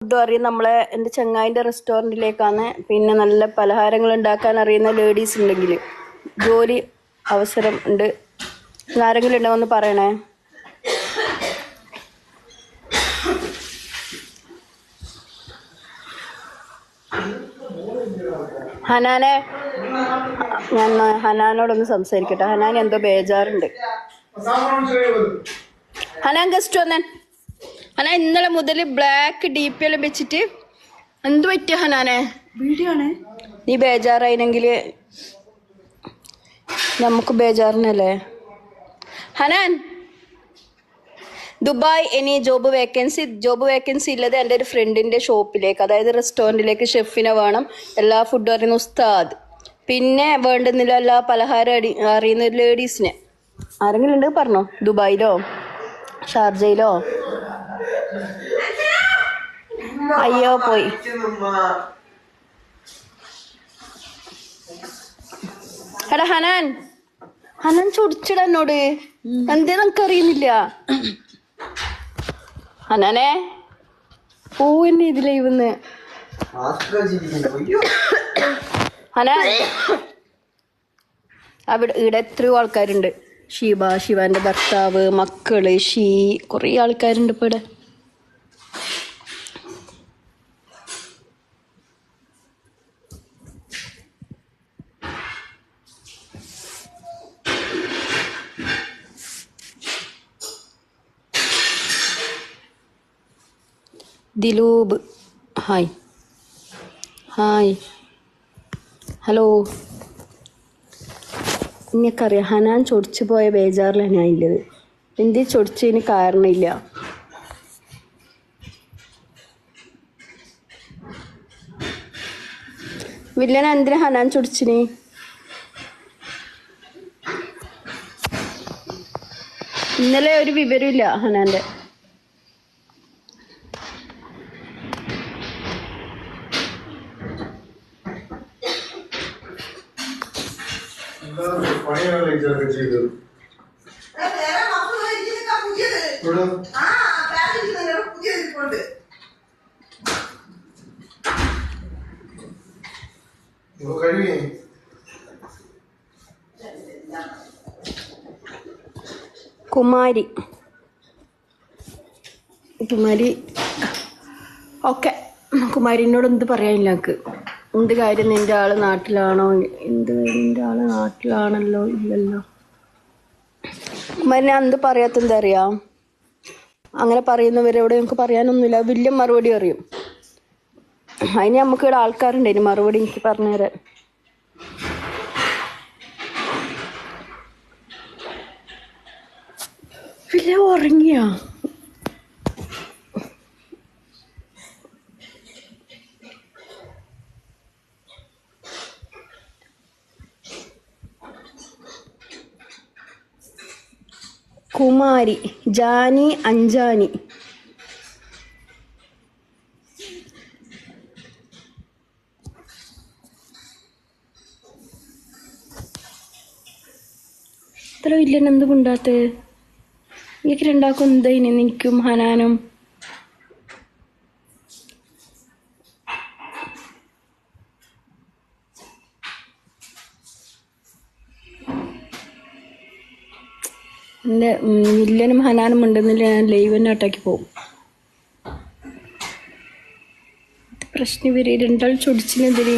ഫുഡും അറിയും. എൻ്റെ ചങ്ങായിൻ്റെ റെസ്റ്റോറൻറ്റിലേക്കാണ്. പിന്നെ നല്ല പലഹാരങ്ങൾ ഉണ്ടാക്കാൻ അറിയുന്ന ലേഡീസ് ഉണ്ടെങ്കിൽ ജോലി അവസരം ഉണ്ട്. ആരെങ്കിലും ഉണ്ടോ എന്ന് പറയണേ. ഹനാനെ, ഞാൻ ഹനാനോടൊന്ന് സംസാരിക്കട്ടെ. ഹനാൻ എന്തോ ബേജാറുണ്ട്. ഹനാൻ ഗസ്റ്റ് വന്നേ. ഹനാൻ ഇന്നലെ മുതൽ ബ്ലാക്ക് DP എല്ലാം വെച്ചിട്ട് എന്ത് പറ്റിയ ഹനാനെ? വീഡിയോ ആണ്. നീ ബേജാറായില്ലെങ്കിൽ നമുക്ക് ബേജാറിനല്ലേ. ഹനാൻ, ദുബായ് ഇനി ജോബ് വേക്കൻസി ഇല്ലത് എൻ്റെ ഒരു ഫ്രണ്ടിൻ്റെ ഷോപ്പിലേക്ക്, അതായത് റെസ്റ്റോറൻറ്റിലേക്ക് ഷെഫിനെ വേണം. എല്ലാ ഫുഡും അറിയുന്ന ഉസ്താദ്, പിന്നെ വേണ്ടുന്നില്ല എല്ലാ പലഹാരം അറിയുന്ന ഒരു ലേഡീസിനെ ആരെങ്കിലും ഉണ്ട് പറഞ്ഞോ. ദുബായിലോ ഷാർജയിലോ? അയ്യോ പോയി. എടാ ഹനാൻ ചൊടിച്ചിട എന്നോട്. എന്തേ നമുക്ക് അറിയുന്നില്ല. ഹനാനെ പോവന്നെ ഇതിലെ ഇവന്ന്. ഹനാൻ, ഇവിടെ എത്രയോ ആൾക്കാരുണ്ട്. ശിവന്റെ ഭർത്താവ്, മക്കള്, കുറേ ആൾക്കാരുണ്ട് ഇപ്പൊ ഇവിടെ. ദിലൂബ് ഹായ്. ഹലോ. നിങ്ങൾക്കറിയാം, ഹനാൻ ചൊടിച്ചു പോയ ബേജാറിലാണ് ഞാൻ ഇല്ലത്. എന്ത് ചൊടിച്ചതിന് കാരണമില്ല. വില്ലനെ എന്തിനാ ഹനാൻ ചൊടിച്ചിന്? ഇന്നലെ ഒരു വിവരമില്ല ഹനാൻ്റെ. കുമാരി ഓക്കെ. കുമാരിനോട് എന്ത് പറയാനില്ല എനിക്ക്. എന്ത് കാര്യം, നിൻ്റെ ആള് നാട്ടിലാണോ? നിൻ്റെ ആള് നാട്ടിലാണല്ലോ ഇല്ലല്ലോ. കുമാരി, ഞാൻ എന്ത് പറയാത്ത എന്താ അറിയാം, അങ്ങനെ പറയുന്നവരോട് എനിക്ക് പറയാനൊന്നുമില്ല. വലിയ മറുപടി അറിയും. അതിന് നമുക്ക് ഇവിടെ ആൾക്കാരുണ്ട് അതിന് മറുപടി എനിക്ക് പറഞ്ഞുതരാൻ. വലിയ ഉറങ്ങിയ കുമാരി ജാനി അഞ്ചാനി. ഇത്ര വില്ലൻ എന്ത് കൊണ്ടാത്ത? എനിക്ക് രണ്ടാക്കും എന്തായിന്? നിൽക്കും ഹനാനും. എൻ്റെ വില്ലനും ഹനാനും ഉണ്ടെന്നില്ല, ഞാൻ ലൈവ് തന്നെ അട്ടാക്കി പോകും. പ്രശ്നം വരെ രണ്ടാൾ ചൊടിച്ചിനെതിരെ